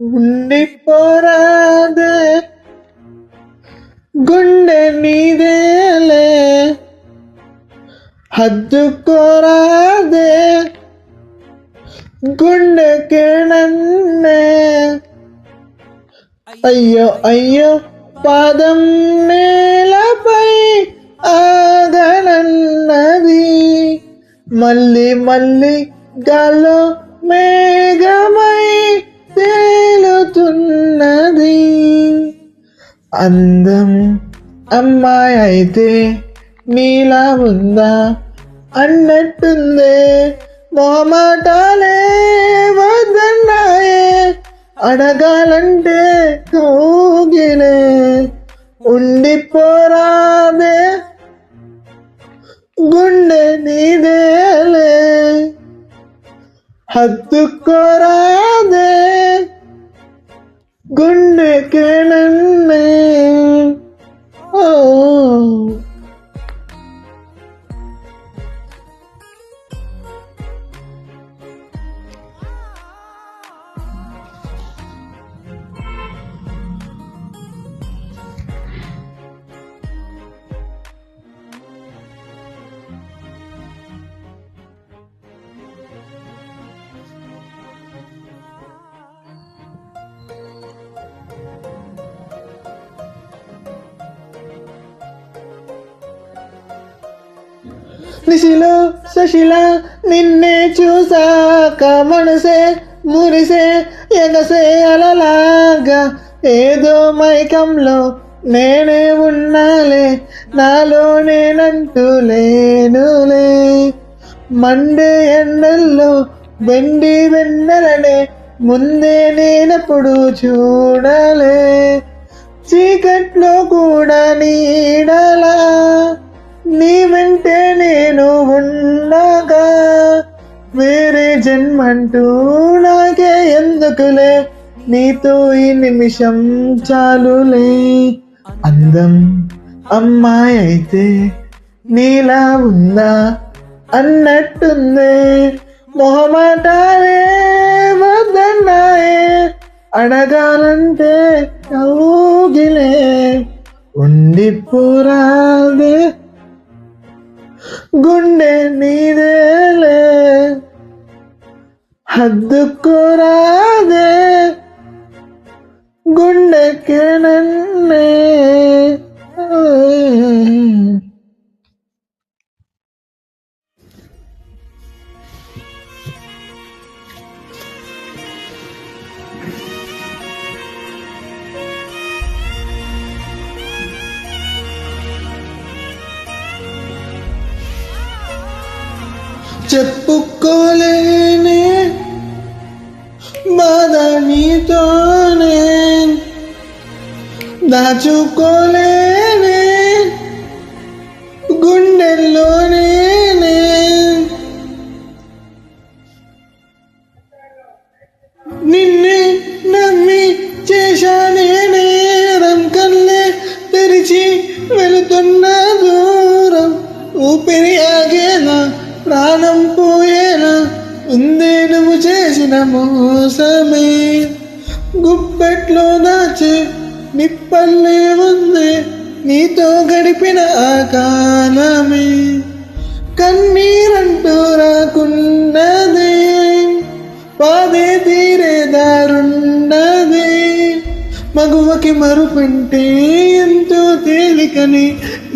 ఉండిపోరాదే గుండె నీదేలే హద్దుకోరాదే గుండెకే నన్నే అయ్యో అయ్యో పాదం నేలపై ఆగనన్నది మళ్ళీ మళ్ళీ గాల్లో మేఘమై తేలుతున్నది అందం అమ్మాయి అయితే నీలా ఉందా అన్నట్టుందే మొహమాటాలే వద్దన్నాయే అడగాలంటే కోగిలే ఉండిపోరాదే గుండె నీదేలే హత్తుకోరాదే గుండెకే నన్నే ఓ నిశిలో శశిలా నిన్నే చూసాక మనసే మురిసే ఎగసే అలలాగా ఏదో మైకంలో నేనే ఉన్నాలే నాలో నేనంటూ లేనులే మండే ఎండల్లో వెండి వెన్నెలనే ముందే నేనెప్పుడు చూడలే చీకట్లో కూడా నీడలా నీ వెంటే నేను ఉండగా వేరే జన్మంటూ నాకే ఎందుకులే నీతో ఈ నిమిషం చాలులే అందం అమ్మాయి అయితే నీలా ఉందా అన్నట్టుందే మొహమాటాలే వద్దన్నాయే అడగాలంటే కౌగిలే ఉండిపోరాదే గుండె నీదేలే హద్దుకోరాదే గుండెకే నన్నే చెప్పుకోలేనే బాధ నీతోనే దాచుకోలేనే గుండెల్లోనే నిన్నే నమ్మి చేశానే నేరం కల్లే తెరిచి వెళుతున్న దూరం ఊపిరి ఆగేలా ప్రాణం పోయేలా ఉందే నువ్వు చేసిన మోసమే గుప్పెట్లో దాచే నిప్పల్లే ఉంది నీతో గడిపిన ఆ కాలమే కన్నీరంటూ రాకున్నదే పాదే తీరే దారున్నదే మగువకి మరుపంటే ఎంతో తేలికని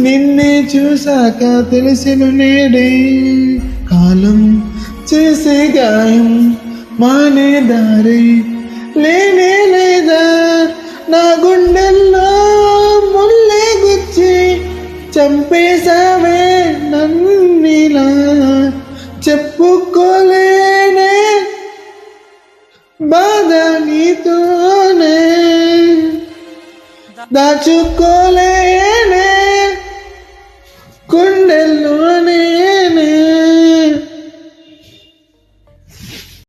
నిన్నే చూసాక తెలిసిన నేడే కాలం చేసే గాయం మానే దారి లేనే లేదా నా గుండెల్లో ముల్లే గుచ్చి చంపేశావే నన్నిలా చెప్పుకోలేనే బాధ నీతోనే దాచుకోలే